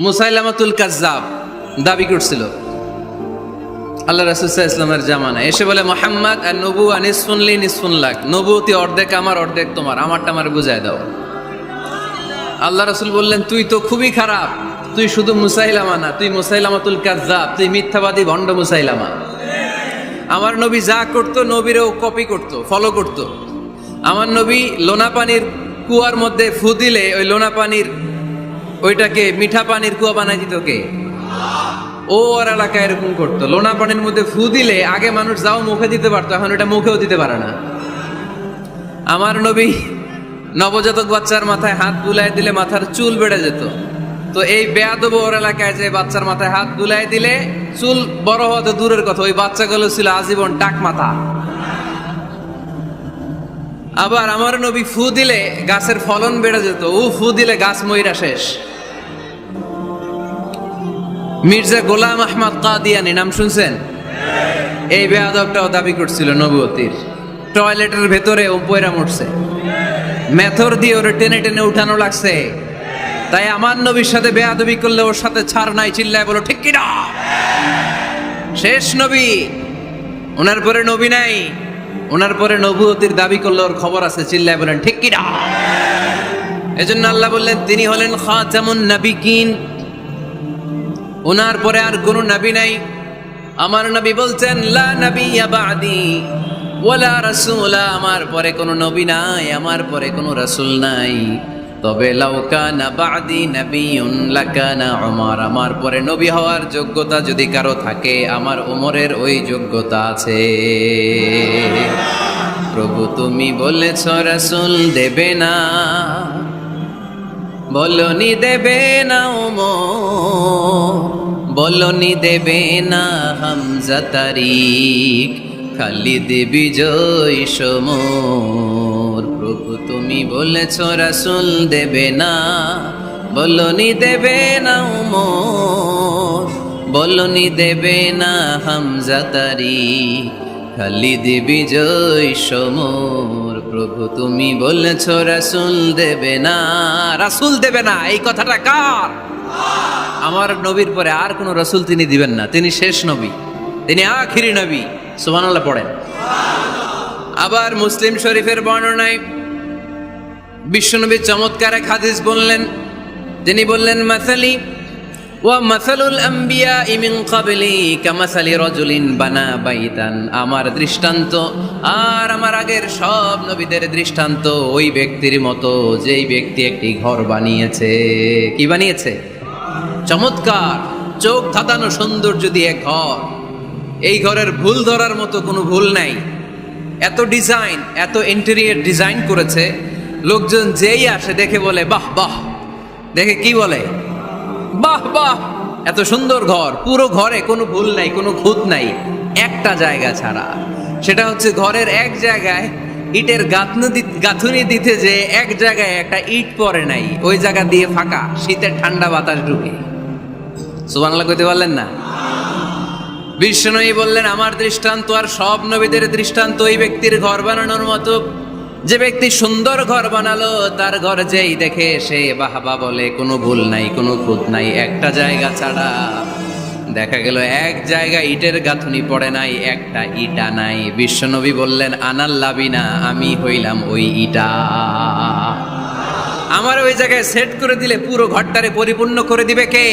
মুসাইলামাতুল কাজ্জাব দাবি করছিল আল্লাহ রাসূল সাল্লাল্লাহু আলাইহি ওয়াসাল্লামের জামানায়, এসে বলে মুহাম্মদ আর নবুয়া নিসফুন লি নিসফুন লাক, নবুয়তি অর্ধেক আমার অর্ধেক তোমার, আমারটা আমার বুঝায় দাও। আল্লাহ রাসূল বললেন, তুই তো খুবই খারাপ, তুই শুধু মুসাইলামা না, তুই মুসাইলামাতুল কাজ্জাব, তুই মিথ্যাবাদী ভণ্ড মুসাইলামা। আমার নবী যা করতো নবীরও কপি করতো, ফলো করতো। আমার নবী লোনা পানির কুয়ার মধ্যে ফু দিলে ওই লোনা পানির ওইটাকে মিঠা পানির কুয়া বানাই দিত কে? ও ওর এলাকায় এরকম করতো, লোনা পানির মধ্যে ফু দিলে আগে মানুষ যাও মুখে দিতে পারতো, এখন ওটা মুখেও দিতে পারে না। আমার নবী নবজাতক বাচ্চার মাথায় হাত বুলাই দিলে মাথার চুল বেড়ে যেত, তো এই বেয়াদব ওর এলাকায় যে বাচ্চার মাথায় হাত বুলাই দিলে চুল বড় হওয়া তো দূরের কথা, ওই বাচ্চাগুলো ছিল আজীবন টাক মাথা। আবার আমার নবী ফু দিলে গাছের ফলন বেড়ে যেত, ও ফু দিলে গাছ মইরা শেষ। মির্জা গোলাম আহমদ কাদিয়ানী নাম শুনছেন? এই বেয়াদবটাও দাবি করছিল নবুয়তির। টয়লেটের ভেতরে ও পয়রা মরছে, মেথর দিয়ে ওরে টেনে টেনে উঠানো লাগছে। তাই আমার নবীর সাথে বেয়াদবি করলে ওর সাথে ছাড় নাই, চিল্লায় বলো ঠিক কিনা? শেষ নবী, ওনার পরে নবী নাই, ওনার পরে নবুয়তির দাবি করলে ওর খবর আছে, চিল্লায় বলেন ঠিক কিনা? এজন্য আল্লাহ বললেন তিনি হলেন খাতামুন নাবিয়িন, ওনার পরে আর কোনো নবী নাই। আমার নবী বলছেন লা নাবিয়্যা বা'দি ওয়ালা রাসূলা, আমার পরে কোনো নবী নাই, আমার পরে কোনো রাসূল নাই। তবে লাউ কানা বা'দি নাবিয়্যুন লাকানা উমর, আমার পরে নবী হওয়ার যোগ্যতা যদি কারো থাকে আমার ওমরের ওই যোগ্যতা আছে। প্রভু তুমি বলেছ রাসূল দেবে না, বলনি দেবে না ওমর, বলনি দেবে না হামজা তারিক, খালিদ বিজয় সমর। প্রভু তুমি বলেছ রাসূল দেবে না, বলনি দেবে না ওমর, বলনি দেবে না হামজা তারিক, খালিদ বিজয় সমর। প্রভু তুমি বলেছ রাসূল দেবে না, রাসূল দেবে না, এই কথাটা কার? আমার নবীর পরে আর কোন রাসূল তিনি দিবেন না, তিনি শেষ নবী, তিনি আখিরি নবী। সুবহানাল্লাহ পড়েন। আবার মুসলিম শরীফের বর্ণনায় বিশ্বনবী চমৎকার এক হাদিস বললেন, যিনি বললেন মাসালি ওয়া মাসালুল আম্বিয়া মিন ক্বাবলি কামাসালি রাজুলিন বানা বাইতান, আমার দৃষ্টান্ত আর আমার আগের সব নবীদের দৃষ্টান্ত ওই ব্যক্তির মতো যেই ব্যক্তি একটি ঘর বানিয়েছে। কি বানিয়েছে? চমৎকার, চোখ ধাঁধানো সৌন্দর্য দিয়ে ঘর। এই ঘরের ভুল ধরার মতো কোনো ভুল নাই, এত ডিজাইন, এত ইন্টেরিয়র ডিজাইন করেছে, লোকজন যেই আসে দেখে বলে বাহ বাহ, দেখে কি বলে? বাহ বাহ, এত সুন্দর ঘর। পুরো ঘরে কোনো ভুল নাই, কোনো খুঁত নাই, একটা জায়গা ছাড়া। সেটা হচ্ছে ঘরের এক জায়গায় ইটের গাঁথুনি দিতে যে এক জায়গায় একটা ইট পড়ে নাই, ওই জায়গা দিয়ে ফাঁকা, শীতের ঠান্ডা বাতাস ঢুকে। সুবহানাল্লাহ কইতে পারলেন না? বিশ্বনবী বললেন আমার দৃষ্টান্ত আর সব নবীদের দৃষ্টান্ত ওই ব্যক্তির ঘর বানানোর মতো, যে ব্যক্তি সুন্দর ঘর বানালো তার ঘর যেই দেখে সে বাহবা বলে, কোনো ভুল নাই, কোনো খুঁত নাই, একটা জায়গা ছাড়া। দেখা গেল এক জায়গা ইটের গাঁথুনি পড়ে নাই, একটা ইটা নাই। বিশ্বনবী বললেন আনাল লাবিনা, আমি হইলাম ওই ইটা। আমার ওই জায়গায় সেট করে দিলে পুরো ঘরটারে পরিপূর্ণ করে দিবে কে?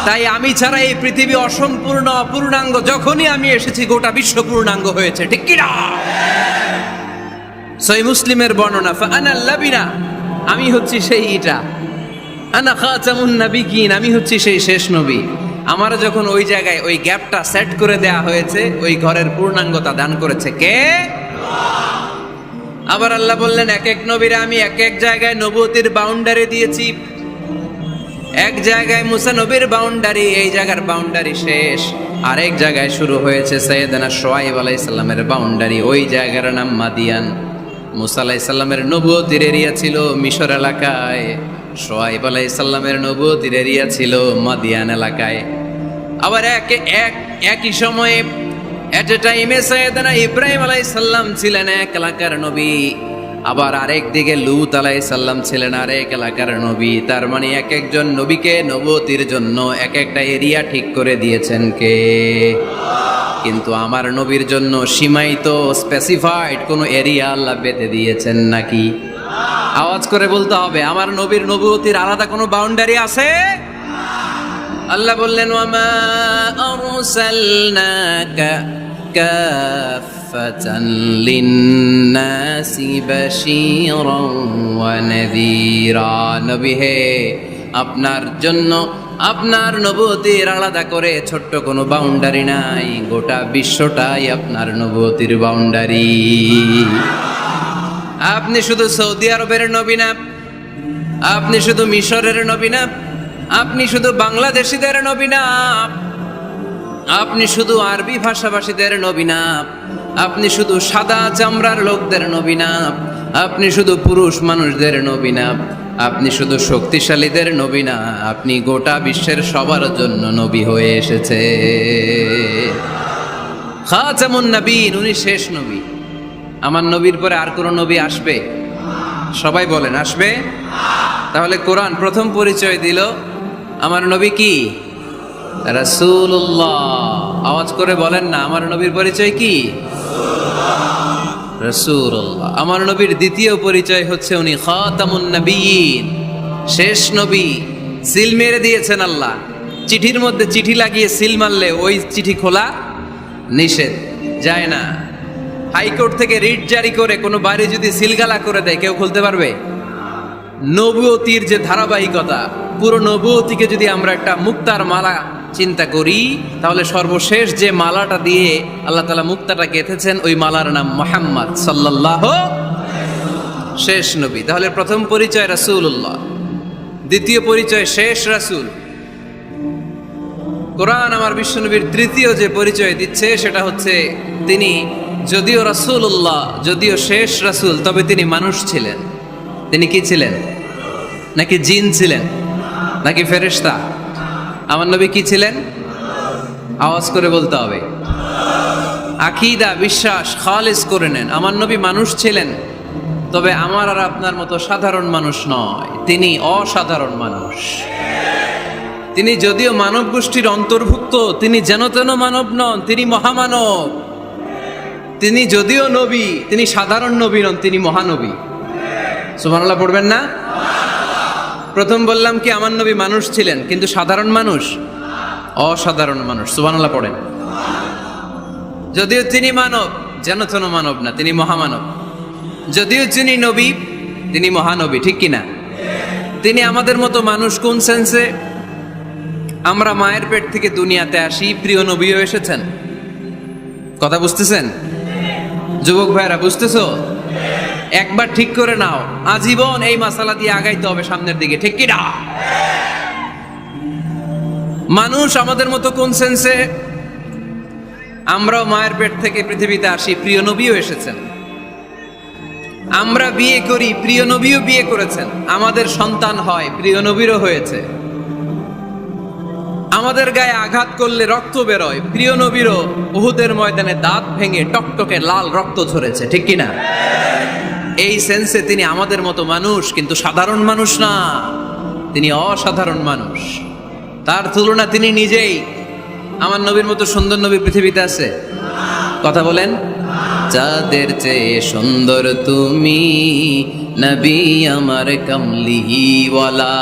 তাই আমি ছাড়া এই পৃথিবী অসম্পূর্ণ, অপূর্ণাঙ্গ। যখনই আমি এসেছি গোটা বিশ্ব পূর্ণাঙ্গ হয়েছে, ঠিক কি না? সহিহ মুসলিমের বর্ণনা, ফাআনাল লাবিনা, আমি হচ্ছি সেই ইটা, আনা খাতামুন নাবিয়িন, আমি হচ্ছি সেই শেষ নবী। আমার যখন ওই জায়গায় ওই গ্যাপটা সেট করে দেয়া হয়েছে, ওই ঘরের পূর্ণাঙ্গতা দান করেছে কে? আবার আল্লাহ বললেন এক এক নবীরা আমি এক এক জায়গায় নবুয়তির বাউন্ডারি দিয়েছি। এক জায়গায় মুসা নবীর বাউন্ডারি, এই জায়গার বাউন্ডারি শেষ। আরেক জায়গায় শুরু হয়েছে সাইয়েদনা শুআয়ব আলাইহিস সালামের বাউন্ডারি, ওই জায়গার নাম মাদিয়ান। মুসা আলাইহিস সালামের নবুয়তির এরিয়া ছিল মিশর এলাকায়, শুআয়ব আলাইহিস সালামের নবুয়তির এরিয়া ছিল মাদিয়ান এলাকায়। আবার একই সময়ে এট এ টাইমে সাইয়েদনা ইব্রাহিম আলাইহিস সালাম ছিলেন এক এলাকার নবী, আবার আরেক দিকে লূত আলাইহিস সালাম ছিলেন আরেক এলাকার নবী। তার মানে এক একজন নবীকে নবুয়তির জন্য এক একটা এরিয়া ঠিক করে দিয়েছেন কে? কিন্তু আমার নবীর জন্য সীমায়িত স্পেসিফাইড কোনো এরিয়া আল্লাহ বেঁধে দিয়েছেন নাকি? আওয়াজ করে বলতে হবে, আমার নবীর নবুয়তির আলাদা কোনো বাউন্ডারি আছে? আল্লাহ বললেন, ওয়ামা আরসালনাকা কাফাতান লিন্নাসি বাশীরান ওয়া নাযীরা। নবী হে, আপনার জন্য আপনার নবুয়তির আলাদা করে ছোট্ট কোনো বাউন্ডারি নাই, গোটা বিশ্বটাই আপনার নবুয়তির বাউন্ডারি। আপনি শুধু সৌদি আরবের নবী না, আপনি শুধু মিশরের নবী না, আপনি শুধু বাংলাদেশিদের নবী না, আপনি শুধু আরবি ভাষাভাষীদের নবী না, আপনি শুধু সাদা চামড়ার লোকদের নবী না, আপনি শুধু পুরুষ মানুষদের নবী না, আপনি শুধু শক্তিশালীদের নবী না, আপনি গোটা বিশ্বের সবার জন্য নবী হয়ে এসেছে। খাতামুন নবীন, উনি শেষ নবী। আমার নবীর পরে আর কোন নবী আসবে? সবাই বলেন, আসবে? তাহলে কোরআন প্রথম পরিচয় দিল আমার নবী কি? রাসূলুল্লাহ। আওয়াজ করে বলেন না, আমার নবীর পরিচয় কি? রাসূলুল্লাহ। আমার নবীর দ্বিতীয় পরিচয় হচ্ছে উনি খাতামুন নবিয়্যিন, শেষ নবী। সিল মেরে দিয়েছেন আল্লাহ। চিঠির মধ্যে চিঠি লাগিয়ে সিল মারলে ওই চিঠি খোলা নিষেধ, যায় না। হাইকোর্ট থেকে রিট জারি করে কোনো বাড়ি যদি সিলগালা করে দেয়, কেউ খুলতে পারবে? নবুয়তির যে ধারাবাহিকতা, পুরো নবুয়তিকে যদি আমরা একটা মুক্তার মালা চিন্তা করি, তাহলে সর্বশেষ যে মালাটা দিয়ে আল্লাহ তাআলা মুক্তাটা গেঁথেছেন, ওই মালার নাম মুহাম্মদ সাল্লাল্লাহু। শেষ নবী। তাহলে প্রথম পরিচয় রাসূলুল্লাহ, দ্বিতীয় পরিচয় শেষ রাসূল। কোরআন আমার বিশ্বনবীর তৃতীয় যে পরিচয় দিচ্ছে সেটা হচ্ছে তিনি যদিও রাসূলুল্লাহ, যদিও শেষ রাসূল, তবে তিনি মানুষ ছিলেন। তিনি কি ছিলেন? নাকি জিন ছিলেন, নাকি ফেরেশতা? আমার নবী কি ছিলেন? আওয়াজ করে বলতে হবে। আকীদা, বিশ্বাস খালিস করে নেন, আমার নবী মানুষ ছিলেন, তবে আমার আর আপনার মতো সাধারণ মানুষ নয়, তিনি অসাধারণ মানুষ। তিনি যদিও মানব গোষ্ঠীর অন্তর্ভুক্ত, তিনি যেন তেন মানব নন, তিনি মহামানব। তিনি যদিও নবী, তিনি সাধারণ নবী নন, তিনি মহানবী। সুবহানাল্লাহ পড়বেন না? প্রথম বললাম কি আমার নবী মানুষ ছিলেন, কিন্তু সাধারণ মানুষ, অসাধারণ মানুষ। সুবহানাল্লাহ পড়েন। যদিও তিনি মানব, যেন তেন মানব না, তিনি মহামানব। যদিও তিনি নবী, তিনি মহানবী, ঠিক কিনা? তিনি আমাদের মতো মানুষ কোন সেন্সে? আমরা মায়ের পেট থেকে দুনিয়াতে আসি, প্রিয় নবীও এসেছেন। কথা বুঝতেছেন? যুবক ভাইরা বুঝতেছো? একবার ঠিক করে নাও, আজীবন এই মাসালা দিয়ে আগাইতে হবে সামনের দিকে, ঠিক কিনা? মানুষ আমাদের মতো কোন সেন্সে? আমরাও মায়ের পেট থেকে পৃথিবীতে আসি, প্রিয় নবীও এসেছেন। আমরা বিয়ে করি, প্রিয় নবীও বিয়ে করেছেন। আমাদের সন্তান হয়, প্রিয় নবীরও হয়েছে। আমাদের গায়ে আঘাত করলে রক্ত বেরোয়, প্রিয় নবীরও উহুদের ময়দানে দাঁত ভেঙে টকটকে লাল রক্ত ঝরেছে, ঠিক কিনা? এই সেন্সে তিনি আমাদের মতো মানুষ, কিন্তু সাধারণ মানুষ না, তিনি অসাধারণ মানুষ। তার তুলনা তিনি নিজেই। আমার নবীর মতো সুন্দর নবী পৃথিবীতে আছে? কথা বলেন। যাদের চেয়ে সুন্দর তুমি নবী আমার কামলিওয়ালা,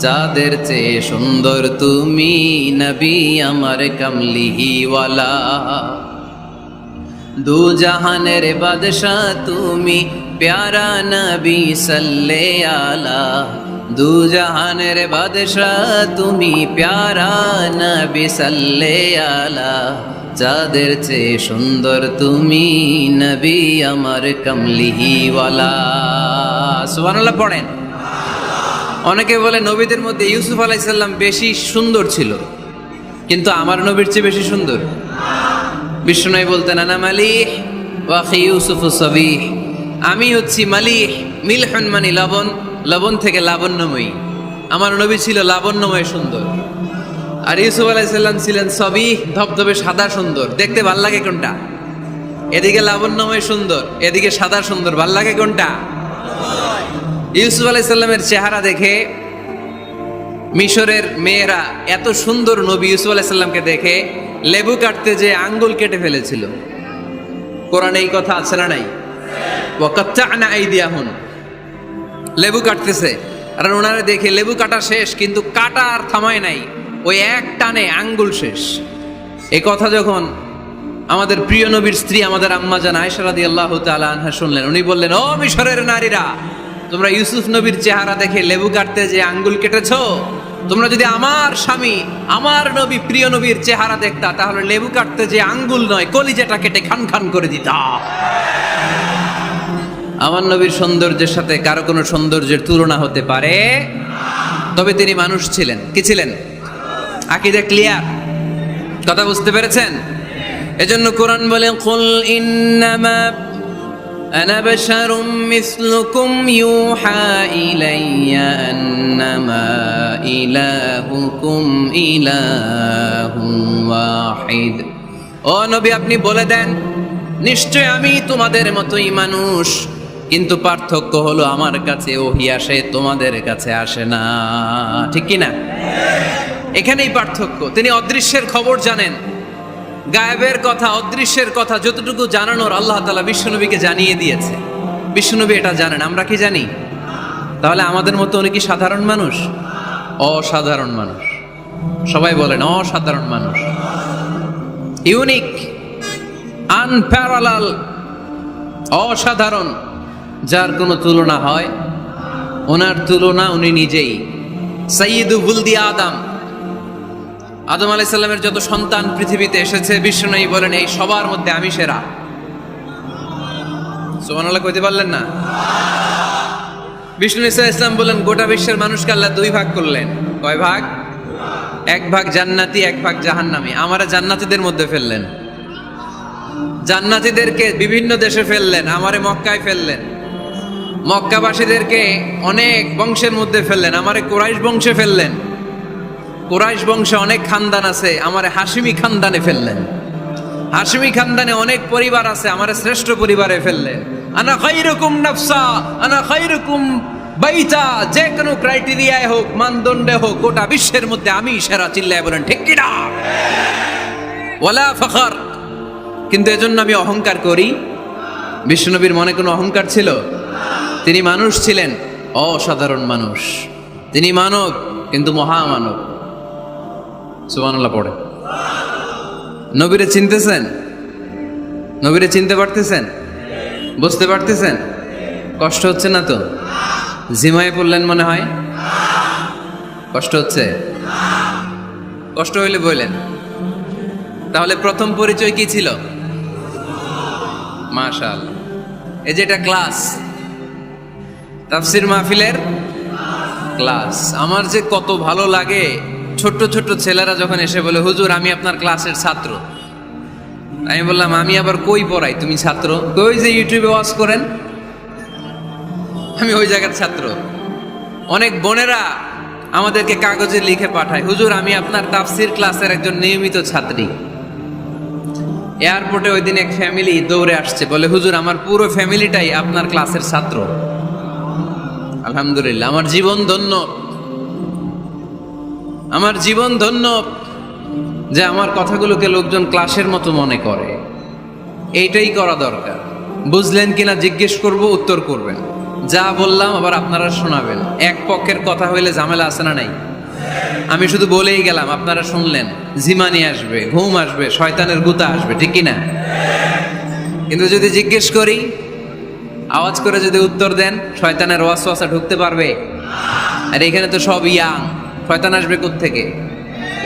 যাদের চেয়ে সুন্দর তুমি নবী আমার কামলিওয়ালা, দু জাহানের বাদশাহ তুমি প্যারা নবী সাল্লে আলা, দু জাহানের বাদশাহ তুমি প্যারা নবী সাল্লে আলা, যাদের চেয়ে সুন্দর তুমি নবী আমার কামলিওয়ালা। সুবহানাল্লাহ পড়েন। অনেকে বলে নবীদের মধ্যে ইউসুফ আলাইহিস সালাম বেশি সুন্দর ছিল, কিন্তু আমার নবীর চেয়ে বেশি সুন্দর? বিষ্ণু বলতেন, আনা মালিহ ওয়া আখি ইউসুফ সাবিহ, আমি হচ্ছি মালিহ, মিলহুন মানে লবণ, লবণ থেকে লাবণ্যময়ী। আমার নবী ছিল লাবণ্যময় সুন্দর, আর ইউসুফ আলাইহিস সালাম ছিলেন সাবিহ, ধবধবে সাদা সুন্দর। দেখতে ভাল লাগে কোনটা? এদিকে লাবণ্যময় সুন্দর, এদিকে সাদা সুন্দর, ভাল লাগে কোনটা? ইউসুফ আলাইহিস সালামের চেহারা দেখে মিশরের মেয়েরা এত সুন্দর নবী ইউসুফ আলাইহিস সালামকে দেখে লেবু কাটতে যে আঙ্গুল কেটে ফেলেছিল। কোরআনে এই কথা আছে না নাই? ওয়াকাত্তা'না আইদিয়াহুম, লেবু কাটতেছে, আর ওনারা দেখে লেবু কাটা শেষ, কিন্তু কাটা আর থামায় নাই, ওই এক টানে আঙ্গুল শেষ। এই কথা যখন আমাদের প্রিয় নবীর স্ত্রী আমাদের আম্মা জান আয়েশা রাদিয়াল্লাহু তাআলা আনহা শুনলেন, উনি বললেন, ও মিশরের নারীরা, তোমরা ইউসুফ নবীর চেহারা দেখে লেবু কাটতে যে আঙ্গুল কেটেছো, তোমরা যদি আমার স্বামী আমার নবী প্রিয় নবীর চেহারা দেখতা, তাহলে লেবু কাটতে যে আঙ্গুল নয়, কলিজাটা কেটে খান খান করে দিতা। আমার নবীর সৌন্দর্যের সাথে কারো কোনো সৌন্দর্যের তুলনা হতে পারে? তবে তিনি মানুষ ছিলেন। কি ছিলেন? আকীদা ক্লিয়ার? কথা বুঝতে পেরেছেন? এজন্য কোরআন বলে, কুল ইন্নামা আনা বাশারুম মিসলুকুম ইউহা ইলাইয়া আন্নামা ইলাহুকুম ইলাহুন ওয়াহিদ। ও নবী, আপনি বলে দেন, নিশ্চয় আমি তোমাদের মতোই মানুষ, কিন্তু পার্থক্য হলো আমার কাছে ওহী আসে, তোমাদের কাছে আসে না। ঠিক কি না? এখানেই পার্থক্য। তিনি অদৃশ্যের খবর জানেন, গায়েবের কথা, অদৃশ্যের কথা যতটুকু জানানোর আল্লাহ তাআলা বিশ্বনবীকে জানিয়ে দিয়েছে। বিশ্বনবী এটা জানেন, আমরা কি জানি? তাহলে আমাদের মতো উনি কি সাধারণ মানুষ? অসাধারণ মানুষ। সবাই বলেন অসাধারণ মানুষ, ইউনিক, আনপ্যারালাল, অসাধারণ, যার কোনো তুলনা হয়? ওনার তুলনা উনি নিজেই। সাইয়্যিদু বুলদি আদম, আদম আলাইহিস সালামের যত সন্তান পৃথিবীতে এসেছে, বিশ্বনবী বলেন এই সবার মধ্যে আমি সেরা। সুবহানাল্লাহ কইতে পারলেন না? বিষ্ণু ঈসা ইসলাম বলেন, গোটা বিশ্বের মানুষকে আল্লাহ দুই ভাগ করলেন। কয় ভাগ? এক ভাগ জান্নাতি, এক ভাগ জাহান্নামী। আমারে জান্নাতীদের মধ্যে ফেললেন, জান্নাতীদেরকে বিভিন্ন দেশে ফেললেন, আমারে মক্কায় ফেললেন। মক্কাবাসীদেরকে অনেক বংশের মধ্যে ফেললেন, আমারে কুরাইশ বংশে ফেললেন। কুরাইশ বংশে অনেক খানদান আছে, আমারে হাশিমি খানদানে ফেললেন। হাশিমি খানদানে অনেক পরিবার আছে, আমারে শ্রেষ্ঠ পরিবারে ফেললেন। আনা খায়রুকুম নাফসা, আনা খায়রুকুম বাইতা, যে কোনো ক্রাইটেরিয়ায় হোক, মানদণ্ডে হোক, গোটা বিশ্বের মধ্যে আমি সেরা। চিল্লায় বলেন ঠিক কি না? ওয়ালা ফখর। কিন্তু এজন্য আমি অহংকার করি? বিশ্বনবীর মনে কোনো অহংকার ছিল? তিনি মানুষ ছিলেন, অসাধারণ মানুষ। তিনি মানব, কিন্তু মহামানব। সুবহানাল্লাহ পড়ে। নবীরে চিনতেছেন? নবীরে চিনতে পারতেছেন? বুঝতে পারতেছেন? কষ্ট হচ্ছে না তো? জিমায় পড়লেন মনে হয়? কষ্ট হচ্ছে? কষ্ট হইলে বললেন। তাহলে প্রথম পরিচয় কি ছিল? মাশাআল্লাহ। এই যে এটা ক্লাস, তাফসীর মাহফিলের ক্লাস। আমার যে কত ভালো লাগে ছোট্ট ছোট্ট ছেলেরা যখন এসে বলে, হুজুর আমি আপনার ক্লাসের ছাত্র। আমি বললাম, আমি আবার কই পড়াই? তুমি ছাত্র? কই যে ইউটিউবে ওয়াজ করেন, আমি ওই জায়গার ছাত্র। অনেক বোনেরা আমাদেরকে কাগজে লিখে পাঠায়, হুজুর আমি আপনার তাফসীর ক্লাসের একজন নিয়মিত ছাত্রী। এয়ারপোর্টে ওই দিন এক ফ্যামিলি দৌড়ে আসছে, বলে হুজুর আমার পুরো ফ্যামিলিটাই আপনার ক্লাসের ছাত্র। আলহামদুলিল্লাহ, আমার জীবন ধন্য, আমার জীবন ধন্য যে আমার কথাগুলোকে লোকজন ক্লাসের মতো মনে করে। এইটাই করা দরকার। বুঝলেন কিনা জিজ্ঞেস করব, উত্তর করবেন। যা বললাম আবার আপনারা শোনাবেন। এক পক্ষের কথা হইলে ঝামেলা আছে না নাই? আমি শুধু বলেই গেলাম, আপনারা শুনলেন, ঝিমানি আসবে, ঘুম আসবে, শয়তানের গুতা আসবে, ঠিক কিনা? কিন্তু যদি জিজ্ঞেস করি, আওয়াজ করে যদি উত্তর দেন, শয়তানের ওয়াসওয়াসা ঢুকতে পারবে? আর এখানে তো সব ইয়াং, শয়তান আসবে কোত্থেকে?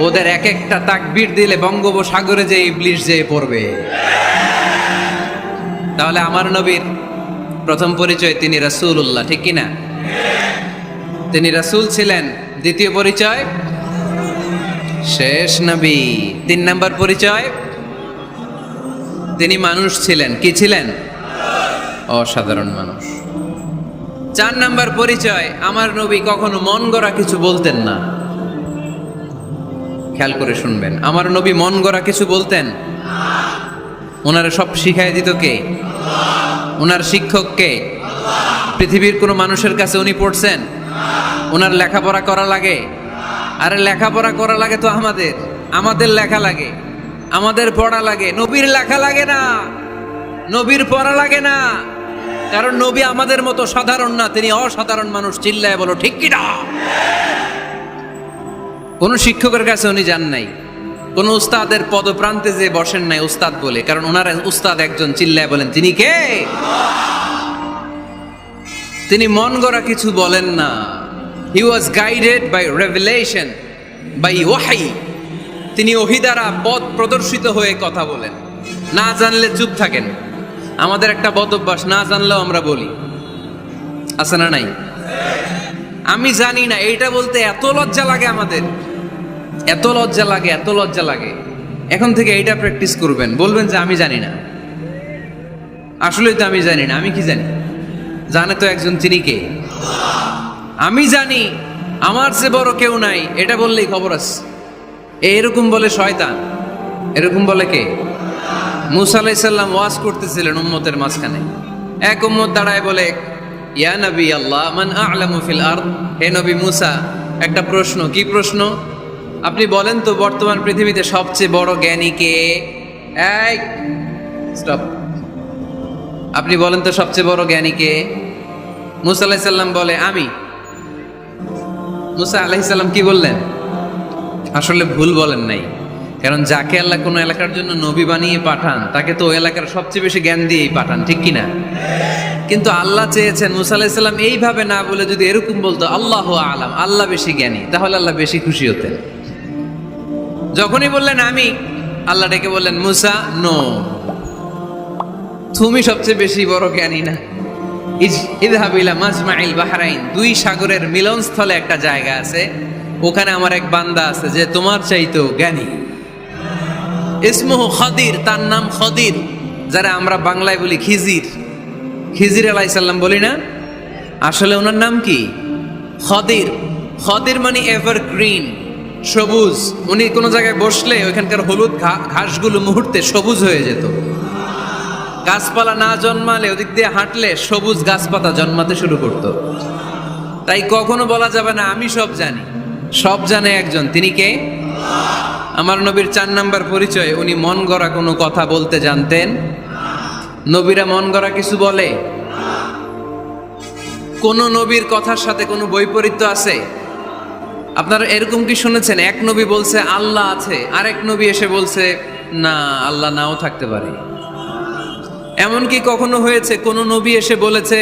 ওদের এক একটা তাকবীর দিলে বঙ্গোপসাগরে যে ইবলিশ যেয়ে পড়বে। তাহলে আমার নবীর প্রথম পরিচয় তিনি রাসূলুল্লাহ, ঠিক কিনা? তিনি রাসূল ছিলেন। দ্বিতীয় পরিচয় শেষ নবী। 3 নাম্বার পরিচয় তিনি মানুষ ছিলেন। কি ছিলেন? অসাধারণ মানুষ। 4 নাম্বার পরিচয়, আমার নবী কখনো মন গড়া কিছু বলতেন না। খেয়াল করে শুনবেন, আমার নবী মন গড়া কিছু বলতেন? ওনারা সব শিখাই দিত কে? ওনার শিক্ষক কে? পৃথিবীর কোনো মানুষের কাছে উনি পড়ছেন? ওনার লেখাপড়া করা লাগে? আরে লেখাপড়া করা লাগে তো আমাদের লেখা লাগে, আমাদের পড়া লাগে। নবীর লেখা লাগে না, নবীর পড়া লাগে না। কারণ নবী আমাদের মতো সাধারণ না, তিনি অসাধারণ মানুষ। চিল্লায় বলো ঠিক কি না? কোন শিক্ষকের কাছে উনি যান নাই, কোন উস্তাদের পদপ্রান্তে যে বসেন নাই উস্তাদ বলে, কারণ ওনার উস্তাদ একজন। চিল্লায় বলেন তিনি কে? তিনি মন গড়া কিছু বলেন না। He was guided by revelation, by ওয়াহি। তিনি ওহী দ্বারা পথ প্রদর্শিত হয়ে কথা বলেন। না জানলে চুপ থাকেন। আমাদের একটা বদ অভ্যাস, না জানলেও আমরা বলি, আছে না নাই? আমি জানি না, এইটা বলতে এত লজ্জা লাগে আমাদের, এত লজ্জা লাগে, এত লজ্জা লাগে। এখন থেকে এইটা প্র্যাকটিস করবেন, বলবেন যে আমি জানি না। আসলেই তো আমি জানি না। আমি কি জানি? জানে তো একজন, তিনি কে? আমি জানি, আমার চেয়ে বড় কেউ নাই, এটা বললেই খবর আছে। এরকম বলে শয়তান। এরকম বলে কে? মুসা আলাইহিস সালাম ওয়াজ করতেছিলেন উম্মতের মাঝখানে। এক উম্মত দাঁড়ায় বলে, ইয়া নবী আল্লাহ, মান আ'লামু ফিল আরদ। হে নবী মুসা, একটা প্রশ্ন। কি প্রশ্ন? আপনি বলেন তো বর্তমান পৃথিবীতে সবচেয়ে বড় জ্ঞানী কে? এই স্টপ। আপনি বলেন তো সবচেয়ে বড় জ্ঞানী কে? মুসা আলাইহিস সালাম বলে আমি। মুসা আলাইহিস সালাম কি বললেন? আসলে ভুল বলেন নাই, কারণ যাকে আল্লাহ কোনো এলাকার জন্য নবী বানিয়ে পাঠান, তাকে তো ওই এলাকার সবচেয়ে বেশি জ্ঞান দিয়েই পাঠান, ঠিক কিনা? কিন্তু আল্লাহ চেয়েছেন মুসা আলাইহিস সালাম এইভাবে না বলে যদি এরকম বলতো, আল্লাহু আ'লাম, আল্লাহ বেশি জ্ঞানী, তাহলে আল্লাহ বেশি খুশি হতেন। যখনই বললেন আমি, আল্লাহ ডেকে বললেন, মুসা নো, তুমি সবচেয়ে বেশি বড় জ্ঞানী না। ইযহাব ইলা মাজমাইল বাহরাইন, দুই সাগরের মিলনস্থলে একটা জায়গা আছে, ওখানে আমার এক বান্দা আছে যে তোমার চাইতেও জ্ঞানী। ইসমুহু খদির, তার নাম খদির, যারা আমরা বাংলায় বলি খিজির। খিজির আলাইহিস সালাম বলি না, আসলে ওনার নাম কি? খদির। খদির মানে এভারগ্রিন, সবুজ। উনি কোনো জায়গায় বসলে ওইখানকার হলুদ ঘাসগুলো মুহূর্তে সবুজ হয়ে যেত। গাছপালা না জন্মালে ওদিক দিয়ে হাঁটলে সবুজ গাছপাতা জন্মাতে শুরু করত। তাই কখনো বলা যাবে না আমি সব জানি। সব জানে একজন, তিনি কে? আমার নবীর 4 নাম্বার পরিচয়, উনি মন গড়া কোনো কথা বলতে জানতেন। নবীরা মন গড়া কিছু বলে? কোন নবীর কথার সাথে কোনো বৈপরীত্য আছে? আপনারা এরকম কি শুনেছেন, এক নবী বলছে আল্লাহ আছে, আরেক নবী এসে বলছে না, আল্লাহ নাও থাকতে পারে? এমন কি কখনো হয়েছে কোন নবী এসে বলেছে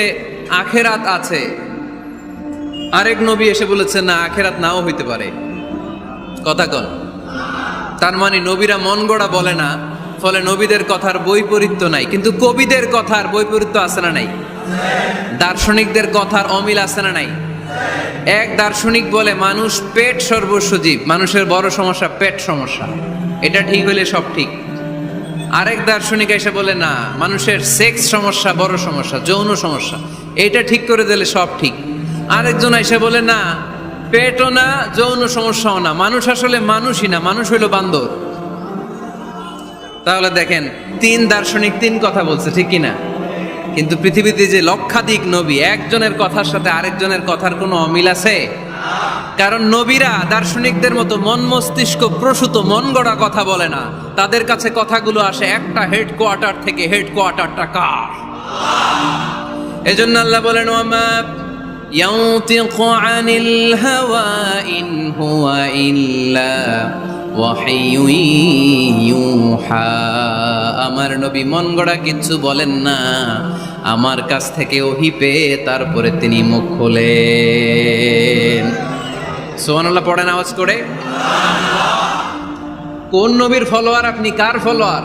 আখেরাত আছে, আরেক নবী এসে বলেছে না, আখেরাত নাও হইতে পারে? কথা কন। তার মানে নবীরা মন গড়া বলে না, ফলে নবীদের কথার বৈপরীত্য নাই। কিন্তু কবিদের কথার বৈপরীত্য আছে না নাই? দার্শনিকদের কথার অমিল আছে না নাই? এক দার্শনিক বলে মানুষ পেট সর্বস্ব জীব, মানুষের বড় সমস্যা পেট সমস্যা, এটা ঠিক হইলে সব ঠিক। আরেক দার্শনিক এসে বলে না, মানুষের সেক্স সমস্যা বড় সমস্যা, যৌন সমস্যা, এটা ঠিক করে দিলে সব ঠিক। আরেকজন এসে বলে না, পেটও না, যৌন সমস্যাও না, মানুষ আসলে মানুষই না, মানুষ হইল বান্দর। তাহলে দেখেন, 3 দার্শনিক 3 কথা বলছে, ঠিক কিনা? কিন্তু পৃথিবীতে যে লক্ষাধিক নবী, একজনের কথার সাথে আরেকজনের কথার কোনো অমিল আছে? কারণ নবীরা দার্শনিকদের মতো মন মস্তিষ্ক প্রসূত মন গড়া কথা বলে না। তাদের কাছে কথাগুলো আসে একটা হেডকোয়ার্টার থেকে। হেডকোয়ার্টারটা কার? এজন্য আল্লাহ বলেন, ওয়ামা ইয়ানতিকু আনিল হাওয়া ইন হুয়া ইল্লা ওয়াহিয়ুন ইউহা। আমার নবী মন গড়া কিছু বলেন না, আমার কাছ থেকে ওহী পেয়ে তারপরে তিনি মুখ খোলেন। সুবহানাল্লাহ পড়েন আওয়াজ করে। কোন নবীর ফলোয়ার আপনি? কার ফলোয়ার?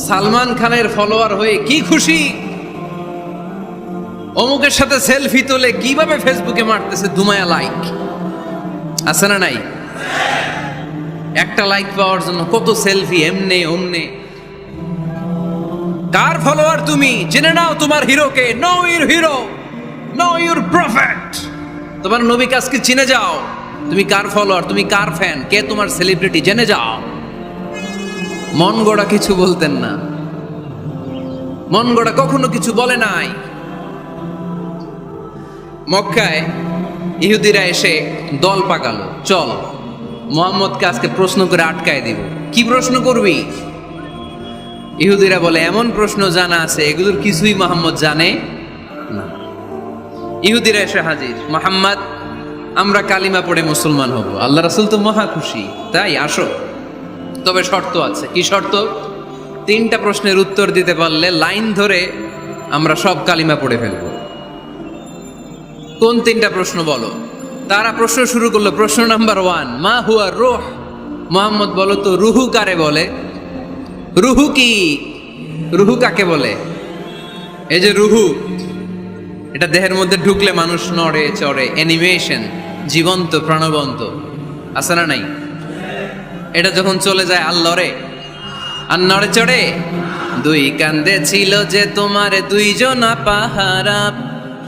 সালমান খানের ফলোয়ার হয়ে কি খুশি? অমুকের সাথে সেলফি তোলে কিভাবে ফেসবুকে মারতেছে দুমায়া লাইক, আছে না নাই? একটা লাইক পাওয়ার জন্য কত সেলফি, এমনে ওমনে। কার ফলোয়ার তুমি? জেনে নাও তোমার হিরোকে। Know your hero, know your prophet. তোমার নবী কাজকে চিনে যাও। তুমি কার ফলোয়ার, তুমি কার ফ্যান, কে তোমার সেলিব্রিটি, জেনে যাও। মন গড়া কিছু বলতেন না, মন গড়া কখনো কিছু বলে নাই। মক্কায় ইহুদিরা এসে দল পাকালো, চল মুহাম্মদকে আজকে প্রশ্ন করে আটকায় দিব। কি প্রশ্ন করবি? ইহুদিরা বলে এমন প্রশ্ন জানা আছে এগুলোর কিছুই মুহাম্মদ জানে না। ইহুদিরা এসে হাজির, মুহাম্মদ আমরা কালিমা পড়ে মুসলমান হব। আল্লাহ রাসূল তো মহা খুশি, তাই আসো, তবে শর্ত আছে। কি শর্ত? 3টা প্রশ্নের উত্তর দিতে পারলে লাইন ধরে আমরা সব কালিমা পড়ে ফেলব। কোন 3টা প্রশ্ন বলো? তারা প্রশ্ন শুরু করলো। প্রশ্ন নাম্বার 1, মা হুয়া রূহ? মুহাম্মদ বলো তো রুহু কারে বলে? রুহু কি? রুহু কাকে বলে? এই যে রুহু, এটা দেহের মধ্যে ঢুকলে মানুষ নড়ে চড়ে, অ্যানিমেশন, জীবন্ত প্রাণবন্ত, আছে না নাই? এটা যখন চলে যায় আল্লাহরে আর নড়ে চড়ে। 2 কান্দে ছিল যে তোমারে 2 জনা পাহারা,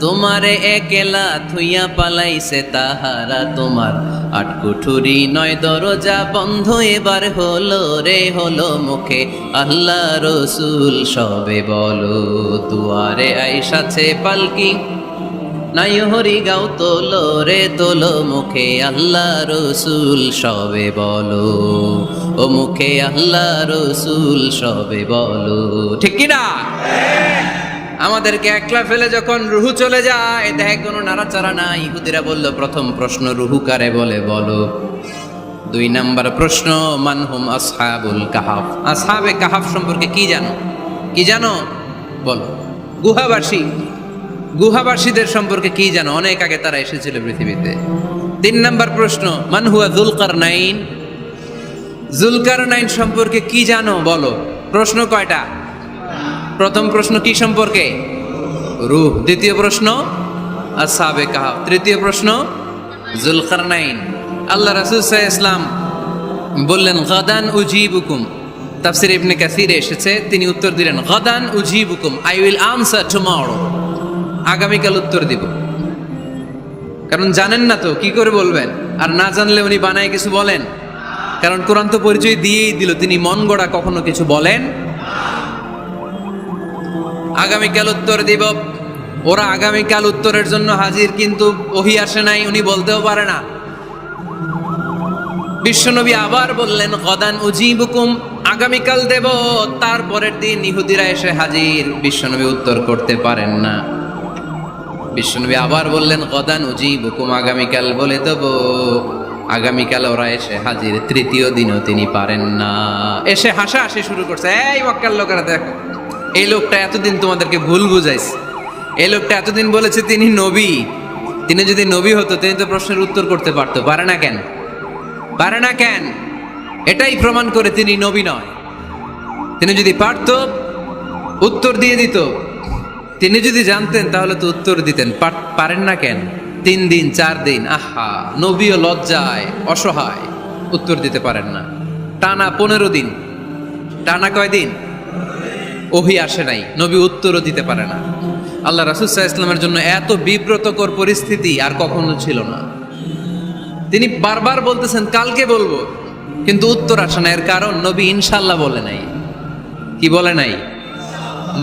তোমারে একলা থুইয়া পালাইছে তাহারা। তোমার 8 কুঠুরি 9 দরজা বন্ধ এবার হলো রে, হলো মুখে আল্লাহ রসুল সবে বলো। দুয়ারে আইসাছে পালকি, নাই হরি গাও তোলো রে, তোলো মুখে আল্লাহ রসুল সবে বলো। ও মুখে আল্লাহ রসুল সবে বলো। ঠিক কিনা? আমাদেরকে একলা ফেলে যখন রুহু চলে যায়, দেখে কোনো নাড়াচাড়া নাই। ইহুদিরা বলল প্রথম প্রশ্ন রুহু কারে বলে বলো। 2 নাম্বার প্রশ্ন মানহুম আসহাবুল কাহাফ? আসহাবে কাহাফ সম্পর্কে কি জানো? কি জানো বলো। গুহাবাসী, গুহাবাসীদের সম্পর্কে কি জানো? অনেক আগে তারা এসেছিল পৃথিবীতে। 3 নাম্বার প্রশ্ন মান হুয়া যুলকারনাইন? যুলকারনাইন সম্পর্কে কি জানো বলো। প্রশ্ন কয়টা? প্রথম প্রশ্ন কি সম্পর্কে? রূহ। দ্বিতীয় প্রশ্ন আসহাবে কাহাফ। তৃতীয় প্রশ্ন যুলকারনাইন। আল্লাহ রাসূল সাল্লাল্লাহু আলাইহি ওয়াসাল্লাম বললেন গাদান উজিবুকুম। তাফসীর ইবনে কাসিরে এসেছে, তিনি উত্তর দিলেন গাদান উজিবুকুম, আই উইল আনসার টুমরো। আগামীকাল উত্তর দিব। কারণ জানেন না তো কি করে বলবেন, আর না জানলে উনি বানায় কিছু বলেন? কারণ কোরআন তো পরিচয় দিয়েই দিল তিনি মন গড়া কখনো কিছু বলেন। আগামীকাল উত্তর দিব। ওরা আগামীকাল উত্তরের জন্য হাজির, কিন্তু ওহী আসে নাই, উনি বলতেও পারে না। বিশ্বনবী আবার বললেন গাদান উজিবুকুম, আগামীকাল দেব। তারপরের দিন ইহুদিরা এসে হাজির, বিশ্বনবী উত্তর করতে পারেন না। বিশ্বনবী আবার বললেন গাদান উজিবুকুম, আগামীকাল বলে দেব। আগামীকাল ওরা এসে হাজির, তৃতীয় দিনও তিনি পারেন না। এসে হাসাহাসি শুরু করছে, এই মক্কার লোকেরা দেখো, এই লোকটা এতদিন তোমাদেরকে ভুল বুঝাইছে। এই লোকটা এতদিন বলেছে তিনি নবী। তিনি যদি নবী হতো তিনি তো প্রশ্নের উত্তর করতে পারতো, পারে না কেন? পারে না কেন? এটাই প্রমাণ করে তিনি নবী নয়। তিনি যদি পারত উত্তর দিয়ে দিত। তিনি যদি জানতেন তাহলে তো উত্তর দিতেন। পারেন না কেন? 3 দিন 4 দিন, আহা, নবীও লজ্জায় অসহায়, উত্তর দিতে পারেন না। টানা 15 দিন। টানা কয়দিন? ওহী আসে নাই, নবী উত্তরও দিতে পারে না। আল্লাহ রাসূল সাল্লাল্লাহু আলাইহি ওয়াসাল্লামের জন্য এত বিব্রতকর পরিস্থিতি আর কখনো ছিল না। তিনি বারবার বলতেছেন কালকে বলবো, কিন্তু উত্তর আসে না। এর কারণ নবী ইনশাআল্লাহ বলে নাই। কি বলে নাই?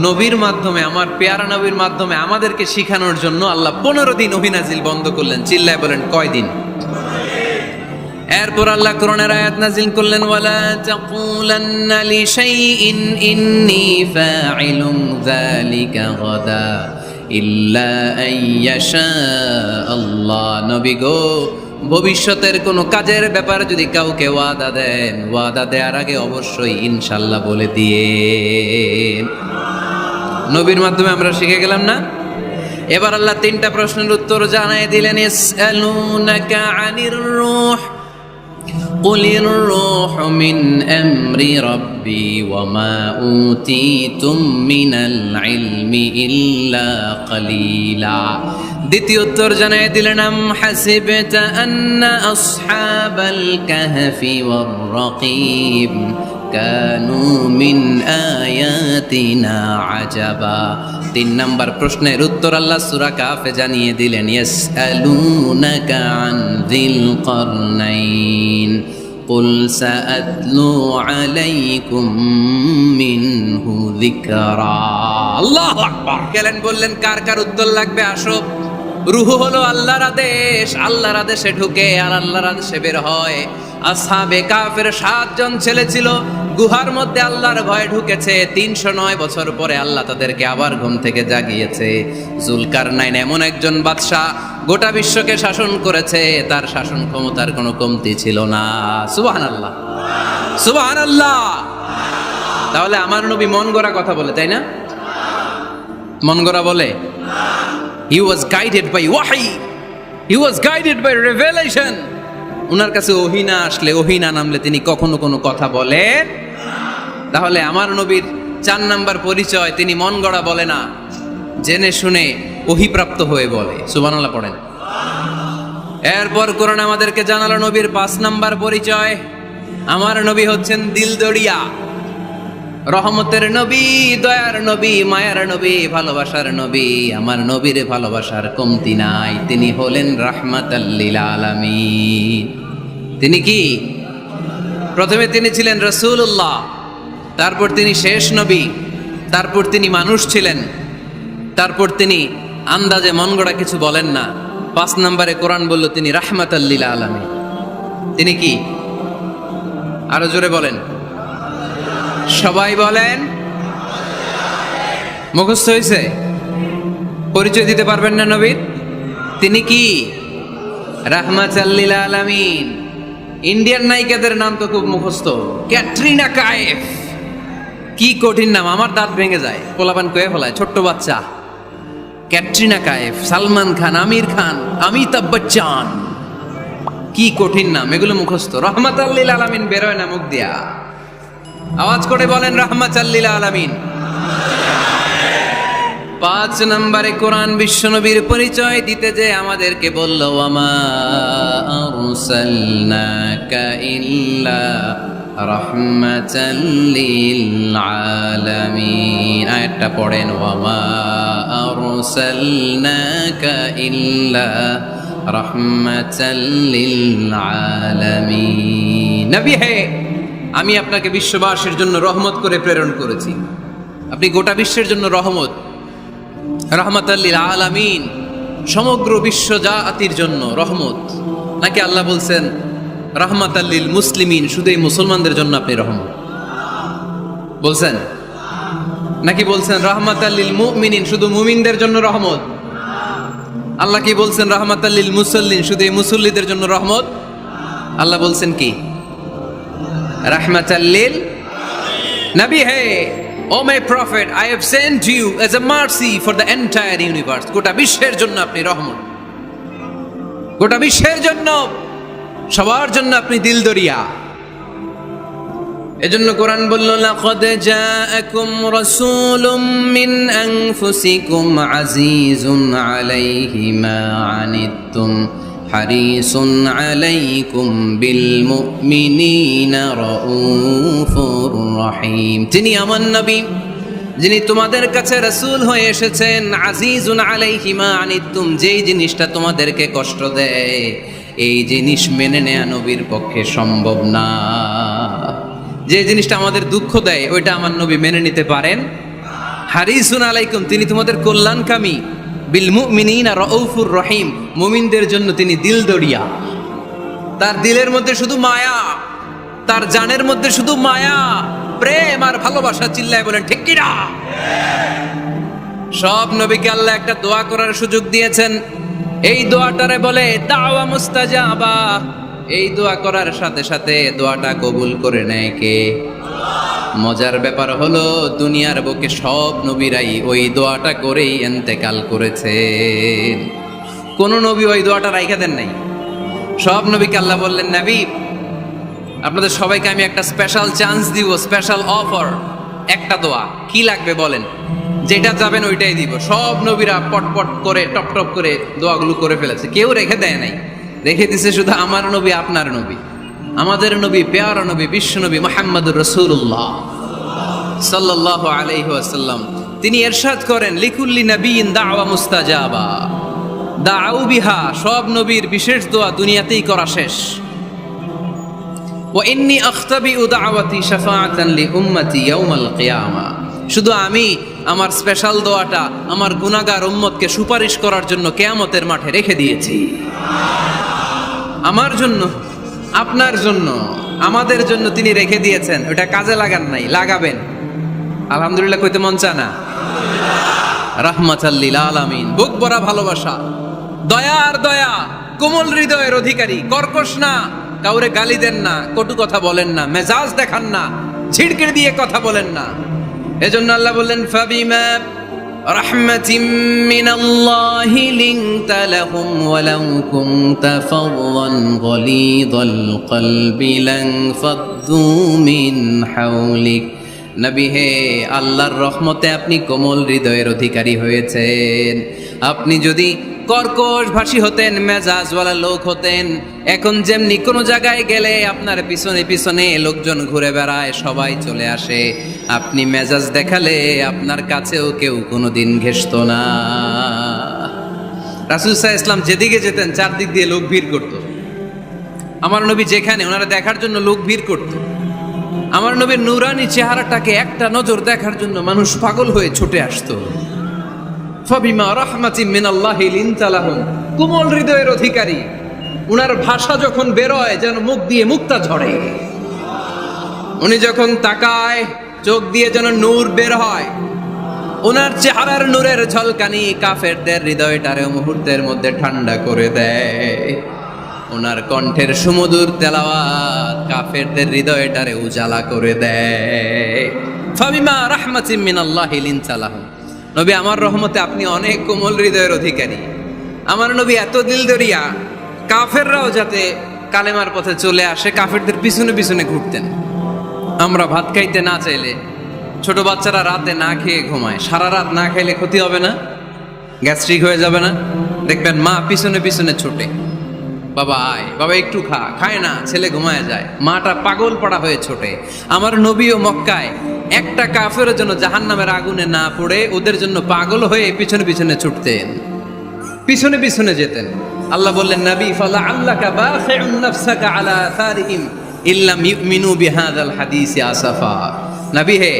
নবীর মাধ্যমে, আমার পেয়ারা নবীর মাধ্যমে আমাদেরকে শিখানোর জন্য আল্লাহ 15 দিন ওহী নাজিল বন্ধ করলেন। চিল্লায় বলেন কয়দিন? এরপর আল্লাহ কোরআনের আয়াত নাজিল করলেন ওয়ালা তাকুলান্না লিশাইইন ইন্নী ফাইলুন যালিকা গাদা ইল্লা আইয়াশা আল্লাহ। নবী গো, ভবিষ্যতের কোনো কাজের ব্যাপারে যদি কাউকে ওয়াদা দেন, ওয়াদা দেওয়ার আগে অবশ্যই ইনশাআল্লাহ বলে দিয়ে। নবীর মাধ্যমে আমরা শিখে গেলাম না? এবার আল্লাহ 3টা প্রশ্নের উত্তর জানাই দিলেন। ইয়াসআলুনাকা আনির রূহ قل الروح من أمر ربي وما أوتيتم من العلم إلا قليلا। দ্বিতীয় উত্তর জানাই দিলেন আম হাসিবতা আন্না আসহাবাল কাহফি ওয়ার রাকিব কানু মিন আয়াতিনা আজাবা। 3 নাম্বার প্রশ্নের উত্তর আল্লাহ সূরা কাফে জানিয়ে দিলেন ইয়াসআলুনাকা আন যিল কারনাইন কুল সাআতলু আলাইকুম মিনহু যিকরা। আল্লাহু আকবার। গেলেন বললেন কার কার উত্তর লাগবে আসো। রূহ হলো আল্লাহর আদেশ, আল্লাহর আদেশে ঢুকে আর আল্লাহর আদেশে বের হয়। আসহাবে কাফের 7 জন ছেলে ছিল, গুহার মধ্যে আল্লাহর ভয়ে ঢুকেছে। 309 বছর পরে আল্লাহ তাদেরকে আবার ঘুম থেকে জাগিয়েছে। জুলকারনাইন এমন একজন বাদশা, গোটা বিশ্বকে শাসন করেছে, তার শাসন ক্ষমতার কোনো কমতি ছিল না। সুবহানাল্লাহ, সুবহানাল্লাহ। তাহলে আমার নবী মন গড়া কথা বলে, তাই না? মন গড়া বলে? He was guided by wahi. He was guided by revelation. উনার কাছে ওহী না আসলে, ওহী না নামলে তিনি কখনো কোনো কথা বলেন। তাহলে আমার নবীর 4 নাম্বার পরিচয়, তিনি মন গড়া বলে না, জেনে শুনে ওহীপ্রাপ্ত হয়ে বলে। সুবহানাল্লাহ পড়েন। এরপর কোরআন আমাদেরকে জানালো নবীর 5 নাম্বার পরিচয়, আমার নবী হচ্ছেন দিলদরিয়া, রহমতের নবী, দয়ার নবী, মায়ার নবী, ভালোবাসার নবী। আমার নবীর ভালোবাসার কমতি নাই। তিনি হলেন রাহমাতাল লিল আলামিন। তিনি কি? প্রথমে তিনি ছিলেন রাসূলুল্লাহ, তারপর তিনি শেষ নবী, তারপর তিনি মানুষ ছিলেন, তারপর তিনি আন্দাজে মন গড়া কিছু বলেন না। 5 নম্বরে কোরআন বলল তিনি রাহমাতাল লিল আলামিন। তিনি কি? আরো জোরে বলেন, সবাই বলেন। মুখস্থ হয়েছে? পরিচয় দিতে পারবেন না নবীর? তিনি কি? রাহমাতাল লিল আলামিন। ইন্ডিয়ান নায়িকাদের নাম তো খুব মুখস্থ। ক্যাটরিনা কাইফ, কি কঠিন নাম, আমার দাঁত ভেঙে যায়। পোলাপান কয়ে ফেলায়, ছোট্ট বাচ্চা। ক্যাটরিনা কাইফ, সালমান খান, আমির খান, অমিতাভ বচ্চন, কি কঠিন নাম, এগুলো মুখস্থ। রাহমাতাল লিল আলামিন বেরোয় না মুখ দিয়া। আওয়াজ করে বলেন রাহমাতাল লিল আলামিন। 5 নম্বরে কোরআন বিশ্বনবীর পরিচয় দিতে যে আমাদেরকে বলল, ওয়ামা আরসালনাকা ইল্লা রাহমাতাল লিল আলামিন। আয়াতটা পড়েন, ওয়ামা আরসালনাকা ইল্লা রাহমাতাল লিল আলামিন। নবী হে, আমি আপনাকে বিশ্ববাসীর জন্য রহমত করে প্রেরণ করেছি। আপনি গোটা বিশ্বের জন্য রহমত, রাহমাতাল লিল আলামিন, সমগ্র বিশ্ব জাতির জন্য রহমত। নাকি আল্লাহ বলছেন রাহমাতাল লিল মুসলিমিন, শুধু এই মুসলমানদের জন্য আপনি রহমত বলছেন? নাকি বলছেন রাহমাতাল লিল মুমিনিন, শুধু মুমিনদের জন্য রহমত? আল্লাহ কি বলছেন রাহমাতাল লিল মুসাল্লিন, শুধু এই মুসল্লিদের জন্য রহমত? আল্লাহ বলছেন কি? রাহমাতাল লিল নবী হে, O my prophet, I have sent you as a mercy for the entire universe. গোটা বিশ্বের জন্য আপনি রহমত, গোটা বিশ্বের জন্য, সবার জন্য আপনি দিলদরিয়া। এজন্য কোরআন বলল, লাকাদ জাআকুম রাসূলুম মিন আনফুসিকুম আজিজুন আলাইহি মা আনিতুম হারিসুন আলাইকুম বিল মুমিনিনা রাউফুর রহিম। তিনি আমার নবী, যিনি তোমাদের কাছে রাসূল হয়ে এসেছেন। আজিজুন আলাইহি মা আনিতুম, যেই জিনিসটা তোমাদেরকে কষ্ট দেয়, এই জিনিস মেনে নেয়া নবীর পক্ষে সম্ভব না। যে জিনিসটা আমাদের দুঃখ দেয়, ওইটা আমার নবী মেনে নিতে পারেন। হারিসুন আলাইকুম, তিনি তোমাদের কল্যাণকামী। বিল মুমিনিনা রাউফুর রহিম, মুমিনদের জন্য তিনি দিলদরিয়া। তার দিলের মধ্যে শুধু মায়া, তার জানের মধ্যে শুধু মায়া, প্রেম আর ভালোবাসা। চিল্লায় বলেন ঠিক কি না? সব নবীকে আল্লাহ একটা দোয়া করার সুযোগ দিয়েছেন। এই দোয়াটারে বলে দাওয়া মুস্তাজাবা। এই দোয়া করার সাথে সাথে দোয়াটা কবুল করে নেয় কে? মজার ব্যাপার হলো, দুনিয়ার বুকে সব নবীরাই ওই দোয়াটা করেই ইন্তেকাল করেছেন। কোন নবী ওই দোয়াটা রাইখা দেন নাই। সব নবীকে আল্লাহ বললেন, নবী আপনাদের সবাইকে আমি একটা স্পেশাল চান্স দিব, স্পেশাল অফার। একটা দোয়া, কি লাগবে বলেন, যেটা যাবেন ওইটাই দিব। সব নবীরা পটপট করে টপ টপ করে দোয়াগুলো করে ফেলেছে, কেউ রেখে দেয় নাই। রেখে দিছে শুধু আমার নবী, আপনার নবী, আমাদের নবী, পেয়ারা নবী, বিশ্ব নবী মুহাম্মদুর রাসূলুল্লাহ সাল্লাল্লাহু আলাইহি ওয়াসাল্লাম। তিনি ইরশাদ করেন, লিকুল্লি নবিয়িন দাওয়া মুস্তাজাবা দাউ বিহা। সব নবীর বিশেষ দোয়া দুনিয়াতেই করা শেষ। ওয়া ইন্নী আখতাবিউ দাওয়াতি শাফাআতান লিউম্মতি ইয়াউমাল কিয়ামা, শুধু আমি আমার স্পেশাল দোয়াটা আমার গুনাহগার উম্মতকে সুপারিশ করার জন্য কিয়ামতের মাঠে রেখে দিয়েছি। আমার জন্য, আপনার জন্য, আমাদের জন্য তিনি রেখে দিয়েছেন। ওটা কাজে লাগান নাই, লাগাবেন। আলহামদুলিল্লাহ কইতে মন চায় না? রাহমাতাল লিল আলামিন, বুক ভরা ভালোবাসা, দয়ার দয়া, কোমল হৃদয়ের অধিকারী, কর্কশ না, কাউরে গালি দেন না, কটু কথা বলেন না, মেজাজ দেখান না, ঝিড়কির দিয়ে কথা বলেন না। এজন্য আল্লাহ বললেন ফাবিমা রাহমাতিম মিনাল্লাহি লিনতা লাহুম ওয়ালাউ কুনতা ফাদদান গলিযাল কলবি লানফাদ্দু মিন হাওলিক। নবী হে, আল্লাহর রহমতে আপনি কোমল হৃদয়ের অধিকারী হয়েছেন। আপনি যদি কর্কশ ভাষী হতেন, মেজাজওয়ালা লোক হতেন, এখন যেমনি কোনো জায়গায় গেলে আপনার পিছনে পিছনে লোকজন ঘুরে বেড়ায়, সবাই চলে আসে, আপনি মেজাজ দেখালে আপনার কাছেও কেউ কোনোদিন ঘেষত না। রাসূল সাল্লাল্লাহু আলাইহি ওয়াসাল্লাম যেদিকে যেতেন চারদিক দিয়ে লোক ভিড় করত। আমার নবী যেখানে, ওনারা দেখার জন্য লোক ভিড় করত। আমার নবীর নূরানি চেহারাটাকে একটা নজর দেখার জন্য মানুষ পাগল হয়ে ছুটে আসতো। ফাবিমা রাহমাতিম মিনাল্লাহি লিনতা লাহুম, কোমল হৃদয়ের অধিকারী। উনার ভাষা যখন বেরোয় যেন মুখ দিয়ে মুক্তা ঝরে। উনি যখন তাকায় চোখ দিয়ে যেন নূর বের হয়। ওনার চেহারার নূরের ঝলকানি কাফেরদের হৃদয়টারে মুহূর্তের মধ্যে ঠান্ডা করে দেয়। ওনার কণ্ঠের সুমধুর তেলাওয়াত কাফেরদের হৃদয়টারে উজালা করে দেয়। ফাবিমা রাহমাতিম মিনাল্লাহি লিনতা লাহুম, নবী আমার রহমতে আপনি অনেক কোমল হৃদয়ের অধিকারী। আমার নবী এত দিলদরিয়া, কাফেররাও যাতে কালেমার পথে চলে আসে কাফেরদের পিছনে পিছনে ঘুরতেন। আমরা ভাত খাইতে না চাইলে, ছোট বাচ্চারা রাতে না খেয়ে ঘুমায়, সারা রাত না খাইলে ক্ষতি হবে না? গ্যাস্ট্রিক হয়ে যাবে না? দেখবেন মা পিছনে পিছনে ছোটে, বাবা আয়, বাবা একটু খা, খায় না, ছেলে ঘুমায় যায়, মাটা পাগল পাড়া হয়ে ছোটে। আমার নবীও মক্কায় একটা কাফেরের জন্য জাহান্নামের আগুনে না পড়ে ওদের জন্য পাগল হয়ে পিছনে পিছনে ছুটতেন, পিছনে পিছনে যেতেন। আল্লাহ বললেন নবী ফালা আল্লাকা বাখিউন নাফসাকা আলা আসারিহিম ইল্লাম ইউমিনু বিহাযাল হাদিসি আসাফা। নবী হে,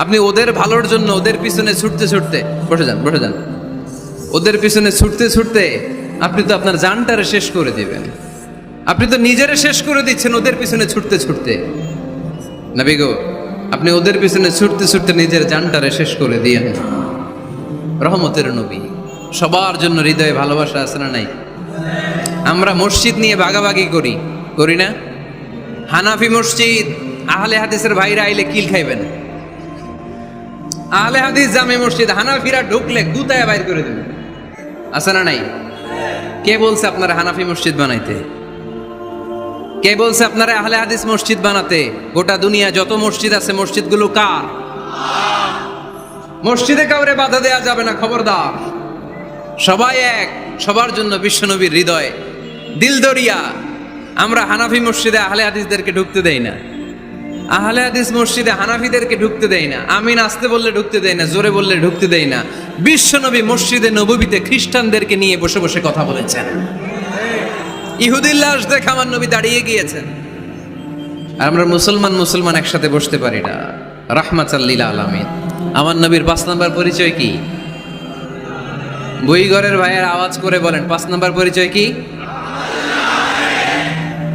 আপনি ওদের ভালোর জন্য ওদের পিছনে ছুটতে ছুটতে, বসে যান বসে যান, ওদের পিছনে ছুটতে ছুটতে আপনি তো আপনার জানটারে শেষ করে দিবেন। আপনি তো নিজেরে শেষ করে দিচ্ছেন ওদের পিছনে ছুটতে ছুটতে। নবী গো, আপনি ওদের পিছনে ছুটতে ছুটতে নিজের জানটারে শেষ করে দিয়েন। রহমতের নবী, সবার জন্য হৃদয়ে ভালোবাসা আছে না নাই? আমরা মসজিদ নিয়ে ভাগাভাগি করি, করি না? হানাফি মসজিদ, আহলে হাদিসের ভাইরা আইলে কিল খাইবেন। আহলে হাদিস জামে মসজিদ, হানাফিরা ঢুকলে গুতায় বাইর করে দেবেন, আছে না নাই? কে বলছে আপনারা হানাফি মসজিদ বানাইতে? কে বলছে আপনারা আহলে হাদিস মসজিদ বানাতে? গোটা দুনিয়া যত মসজিদ আছে মসজিদগুলো কার? মসজিদে কাউরে বাধা দেয়া যাবে না, খবরদার। সবাই এক, সবার জন্য বিশ্বনবীর হৃদয় দিলদরিয়া। আমরা হানাফি মসজিদে আহলে হাদিসদেরকে ঢুকতে দেই না, আহলে হাদিস মসজিদে হানাফিদেরকে ঢুকতে দেই না, আমিন আসতে বললে ঢুকতে দেই না, জোরে বললে ঢুকতে দেই না। বিশ্বনবী মসজিদে নববীতে খ্রিস্টানদেরকে নিয়ে বসে বসে কথা বলেছেন। ইহুদির লাশ দেখে আমার নবী দাঁড়িয়ে গিয়েছেন। আর আমরা মুসলমান একসাথে বসতে পারি না। রাহমাতাল লিল আলামিন। আমার নবীর 5 নাম্বার পরিচয় কি? বইঘরের ভাইয়ের আওয়াজ করে বলেন 5 নাম্বার পরিচয় কি?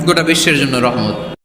গোটা বিশ্বের জন্য রহমত।